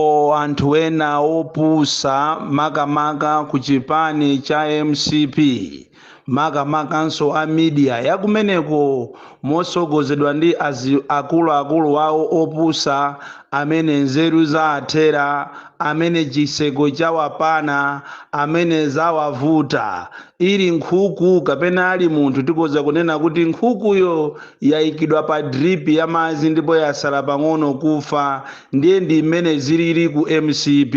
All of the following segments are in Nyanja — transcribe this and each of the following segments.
anthu ena opusa makamaka ku chipani cha MCP makamakanso a media yakumeneko mosogozedwa ndi akuluakulu wawo opusa amene nzeru zawathera, amene chiseko chawapana, amene zawavuta. Ili nkhuku kapena ali munthu tikoza kunena kuti nkhukuyo yayikidwa pa drip ya madzi ndipo yasala pang'ono kufa. Ndiye ndi imene zilili ku MCP.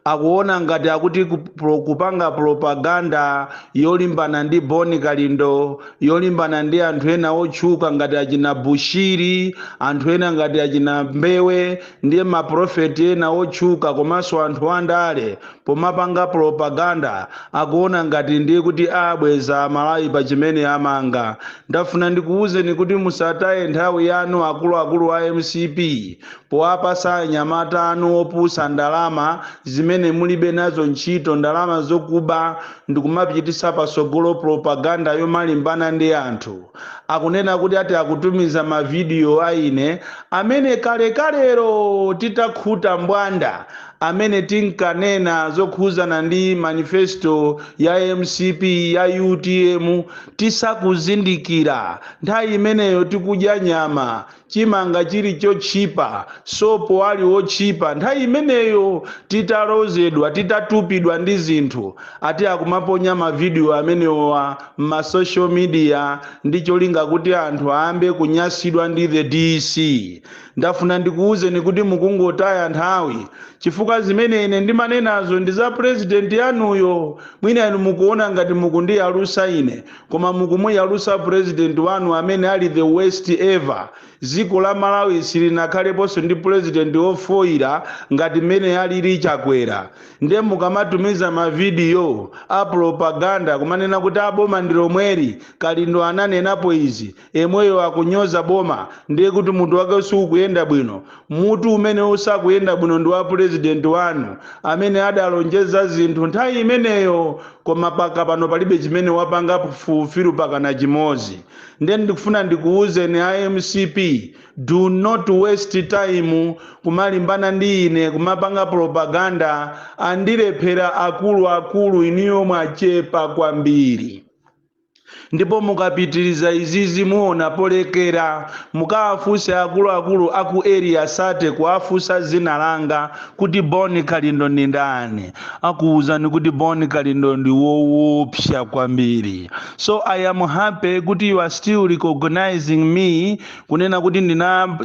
Akuona ngati akuti kupanga propaganda yolimbana ndi Boni Kalindo, yolimbana ndi anthu ena otchuka ngati achina Bushiri, anthu ena ngati achina Mbewe, ndiye maprofeti ena otchuka komanso anthu andale pomapanga propaganda akuona ngati ndiye kuti abweza Malawi pa chimene amanga. Ndafuna ndikuwuzeni kuti musataye nthawi yanu akuluakulu a MCP powapasa anyamata anu opusa ndalama zimene mulibe nazo ntchito, ndalama zokuba ndikumapitisa pasogolo propaganda yomalimbana ndi anthu. Akunena kuti ati akutumiza mavidiyo aine amene kalekalero titakhuta mbwanda amene tinkanena zokhuzana ndi manifesto ya MCP ya UTM tisakuzindikira. Nthawi imeneyo tikudya nyama, chimanga chili chochipa, sopo ali ochipa. Nthawi imeneyo titalozedwa, titatupidwa ndi zinthu, ati akumaponya mavidiyo amenewa ma social media ndi cholinga kuti anthu ayambe kunyasidwa ndi the DC. Ndafuna ndikuwuzeni kuti mukungotaya nthawi, chifukwa zimene ine ndimanenazo ndi za president yanuyo. Mwina inu mukuona ngati mukundiyalusa ine, koma mukumuyalusa president wanu amene ali the worst ever. Dziko la Malawi silinakhaleponso ndi president ofoira ngati mmene alili Chakwera. Ndiye mukamatumiza mavidiyo a propaganda kumanena kuti aboma ndi lomweri, Kalindo ananenapo izi, emweyo akunyoza boma, ndiye kuti munthu wake sukuyenda bwino. Mutu umene usakuyenda bwino ndi wa president wanu amene adalonjeza zinthu nthawi imeneyo, koma paka pano palibe chimene wapanga fufiru pakana chimozi. Ndiye ndikufuna ndikuwuzeni a MCP, do not waste time kumalimbana ndi ine kumapanga propaganda. Andilephera akulu iniyo mwachepa kwambiri. Ndipo mukapitiriza izizi muona polekera mukawafunsa akuluakulu aku area sate kuwafunsa zina langa kuti Boni Kalindo ndi ndani. Akuwuzani kuti Boni Kalindo ndi woopsa kwambiri. So I am happy kuti you are still recognizing me, kunena kuti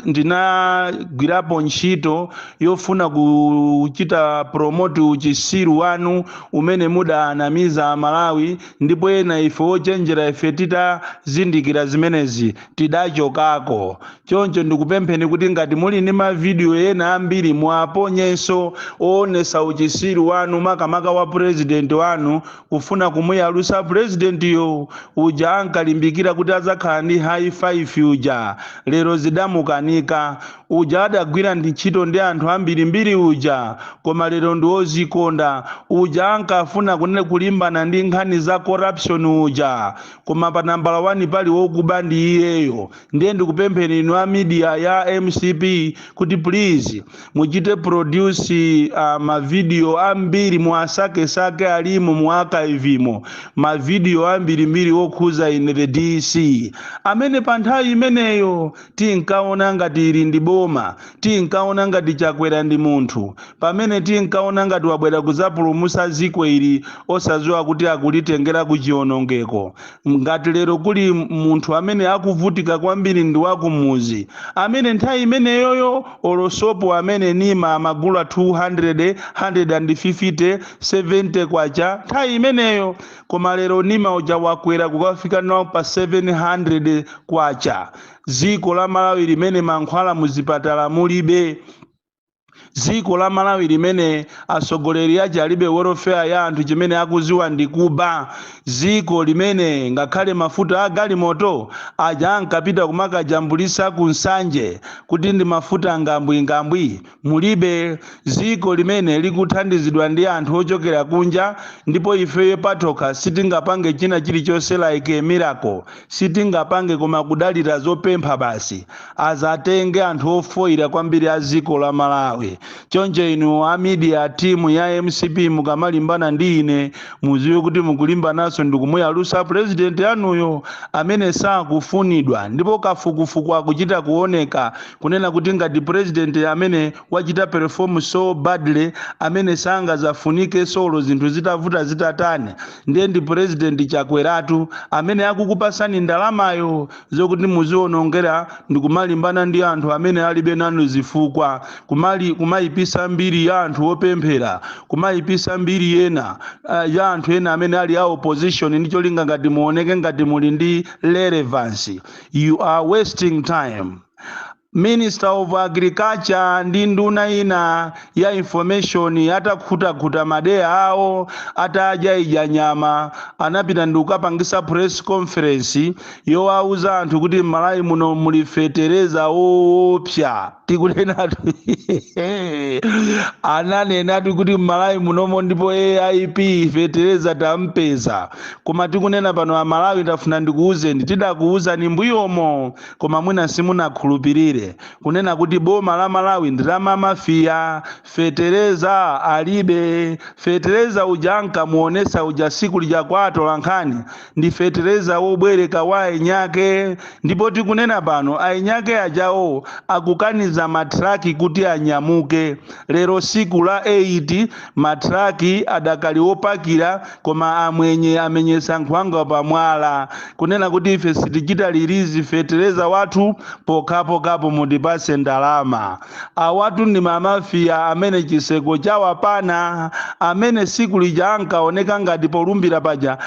ndinagwirapo ntchito yofuna kuchita promote uchisiru wanu umene mudanamiza Malawi, ndipo ena ife ochenjera ife titazindikira zimenezi tidachokako. Choncho ndikupempheni kuti ngati muli ndi mavidiyo ena ambiri muaponyenso oonesa uchisiru wanu makamaka wa president wanu kufuna kumuyalusa president yo uja ankalimbikira kuti azakhala ndi high five uja. Lero zidamukanika. Uja adagwira ntchito ndi anthu ambirimbiri uja, koma lero ndi ozikonda. Uja ankafuna kulimbana ndi nkhani za corruption uja, koma pa nambala 1 pali wokuba ndi iyeyo. Ndiye ndikupempheni inu a media ya MCP kuti please muchite produce mavidiyo ambiri muasake alimo mu archive mavidiyo ambirimbiri okhuza ine the DC amene pa nthawi imeneyo tinkaona ngati ili ndi boma, tinkaona ngati Chakwera ndi munthu, pamene tinkaona ngati wabwera kuzapulumusa dziko ili osadziwa kuti akulitengera kuchionongeko. Ngati lero kuli munthu amene akuvutika kwambiri ndi wakumuzi, amene nthawi imeneyoyo olosopo amene nima amagula 200, 150, 70 kwacha nthawi imeneyo, koma lero nima uja wakwera kukafika nawo pa 700 kwacha. Dziko la Malawi limene mankhwala muzipatala mulibe. Dziko la Malawi limene asogoleri aja alibe welfare ya anthu chimene akuziwa ndi kuba. Dziko limene ngakhale mafuta a galimoto aja ankapita kumakajambulisa ku nsanje kuti ndi mafuta ngambwi mulibe. Dziko limene likuthandizidwa ndi anthu ochokera kunja, ndipo ifeyo patoka sitingapange china chilichonse like a miracle, sitingapange koma kudalira zopempha basi azatenge anthu ofoira kwambiri a dziko la Malawi. chonje inu a media timu ya MCP mukamalimbana ndi ine muziwe kuti mukulimbanaso ndikumuyalusa president yanuyo amene sakufunidwa ndipo kafukufuku akuchita kuoneka kunena kuti ngati president amene wachita perform so badly amene sangazafunike solo zinthu zitavuta zitatani ndiye ndi president Chakweratu amene akukupasani ndalamayo zokuti muzionongera ndikumalimbana ndi anthu amene alibe nanu zifukwa kumayipisa mbiri ya anthu opemphera kumayipisa mbiri yena ya anthu ena amene ali a opposition ndicho linga ngati muoneke ngati muli ndi relevance. You are wasting time. Minister of Agriculture ndi nduna ina ya information atakhutakhuta madeya awo ataja ija nyama anapita ndikupangisa press conference yowauza anthu kuti Malawi muno muli fetereza opya tikunenatu ananenatu kuti Malawi munomo ndipo AIP fetereza tampeza koma tikunena pano a Malawi tafuna ndikuuzeni tidakuuzani mbuyomo koma mwina simunakhulupirire kunena kuti boma la Malawi ndilama mafia fetereza alibe fetereza ujanka muonesa uja siku lija kwato lankhani ndi fetereza wobwereka wa Ainyake ndipo tikunena pano Ainyake ajawo akukaniza matraki kuti anyamuke lero siku la 8 matraki adakali opakira koma amwenye amenyesa nkhwanga pamwala kunena kuti ife sitichita release fetereza watu pokapo mudipase ndalama awatu ndi mamafia amene chiseko chawo pana amene siku lija ankaoneka ngati polumbira paja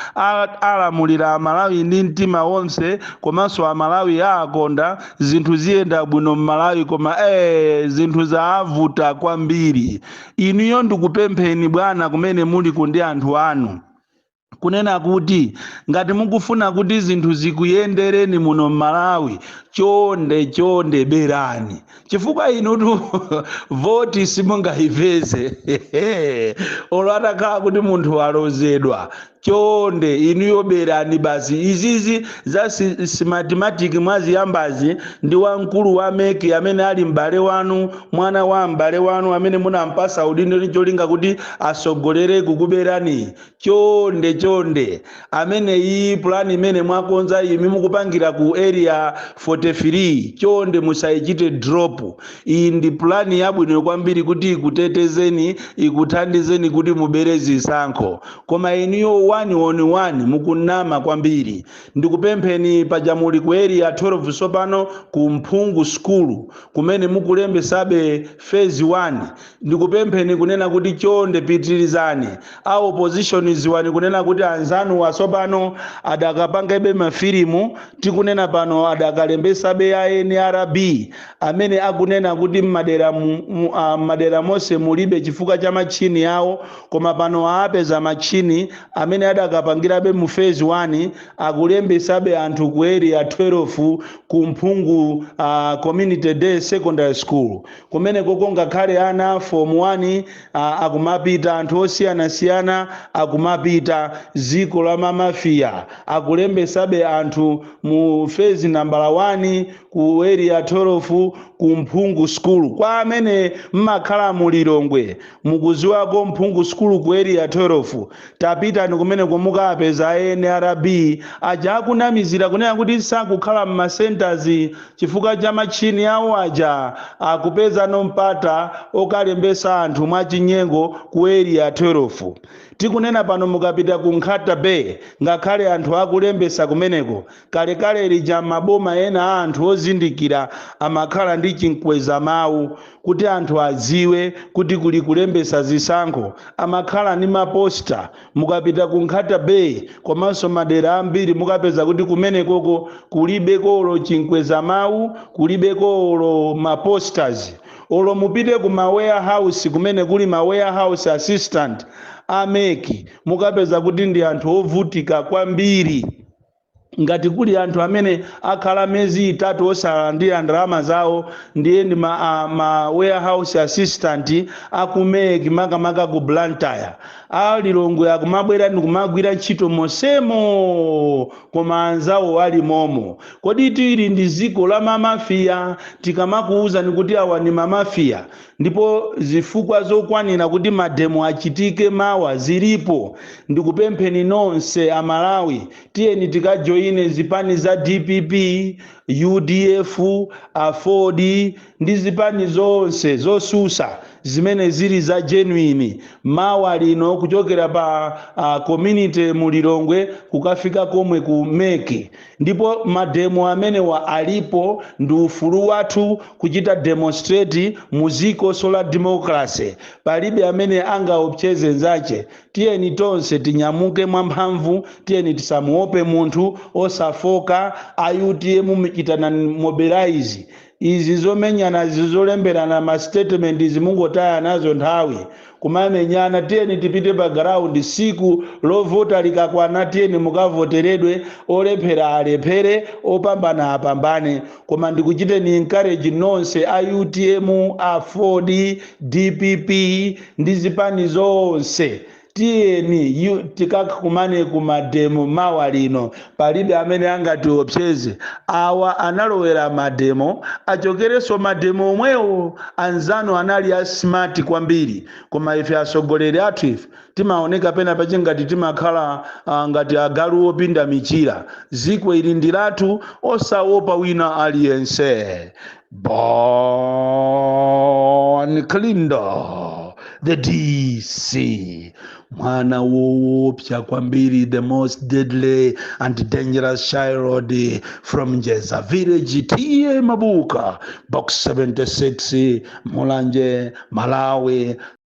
alamulira Malawi ndi mtima wonse komanso a Malawi akonda zinthu ziyenda bwino Malawi koma zinthu zaavuta kwambiri. Inuyo ndikupempheni bwana kumene muli kundi anthu anu kunena kuti ngati mukufuna kuti zinthu zikuyendereni muno Malawi chonde berani chifukwa inutu voti simungayipeze olwatakhala kuti munthu walozedwa chonde inuyo berani basi izizi za mathematics mwaziyambazi ndi wamkulu wa meki amene ali mbale wanu mwana wa mbale wanu amene munampasa udindo nicholinga kuti asogolere kukuberani chonde amene iyi plan imene mwakonza imi mukupangira ku area 43 chonde musaichite drop. Iyi ndi plan yabwino kwambiri kuti ikutetezeni ikuthandizeni kuti mubere zisankho koma inuyo one mukunama kwambiri. Ndikupempheni pajamuli ku area 12 sopano ku Mphungu school kumene mukulembesabe phase 1 ndikupempheni kunena kuti chonde pitirizani a opposition ziwani kunena kuti anzanu wasopano adakapangebe mafilimu tikunena pano adakalembesa ya NRB amene akunena kuti madera mose mulibe chifukwa cha machini yawo koma pano aapeza machini amene adakapangirabe mu phase 1 akulembesabe anthu ku area 12 ku Mphungu community day secondary school kumene koko ngakhale ana form 1 akumapita anthu osiyana akumapita ziko la mamafia akulembesabe anthu mu phase number 1 ku area 12 ku Mphungu school kwa amene mmakhala mulilongwe mukuziwako Mphungu school ku area 12 tapita nikumene kumukapeza NRB aja akunamizira kunena kuti sakukhala mma centers chifukwa cha machini yawo aja akupeza nompata okalembesa anthu mwachinyengo ku area 12. Tikunena pano mukapita ku Nkhata Bay ngakhale anthu akulembesa kumeneko kale lija maboma ena anthu ozindikira amakhala ndi chinkweza mawu kuti anthu aziwe kuti kuli kulembesa zisankho amakhala ni maposta. Mukapita ku Nkhata Bay komanso madera ambiri mukapeza kuti kumenekoko kulibe kolo chinkweza mawu kulibe kolo maposters. Olo mupite ku ma warehouse kumene kuli ma warehouse assistant ameki mukapeza kuti ndi anthu ovutika kwambiri. Ngati kuli anthu amene akhala mezi 3 osalandira ndalama zawo ndiye ndi ma warehouse assistant akumeki makamaka ku Blantyre Lilongwe akumabwera ndikumagwira ntchito mosemo koma anzawo ali momo. Kodi tili ndi ziko la mamafiya? Tikamakuuza kuti awa ni mamafiya ndipo zifukwa zokwanira kuti mademo achitike mawa zilipo. Ndikupempheni nonse amalawi tiyeni tikajoine zipani za DPP, UDF, AFOD ndi zipani zonse zosusa zimene zili za genuine mawa lino kuchokera pa community mulilongwe kukafika komwe ku Meki. Ndipo mademo amene wa alipo ndi ufulu wathu kuchita demonstrate muziko sola democracy. Palibe amene angaopseze nzache. Tiyeni tonse tinyamuke mwamphamvu, tiyeni tisamuope munthu osafoka. UTM mchitana mobilize izi zomenyana zizolemberana ma statement zimungotaya nazo nthawi kumamenyana. Tiyeni tipite pa ground siku lovota likakwana, tiyeni mukavoteredwe, olephera alephere, opambana apambane. Koma ndikuchiteni encourage nonse UTM, AFOD, DPP ndi zipani zonse tiyeni tikakumane kumademo mawa lino. Palibe amene angatiopseze. Awa analowera mademo achokereso mademo omwewo anzano anali smart kwambiri, koma ife asogoleri athu ife timaoneka pena pache ngati timakhala ngati agalu opinda michira. Ziko ili ndilatu osaopa wina aliyense. Born Klindo, the DC. Mwana woopsa kwambiri, the most deadly and dangerous child from Jeza village. Tiye Mabuka, box 76, Mulanje, Malawi.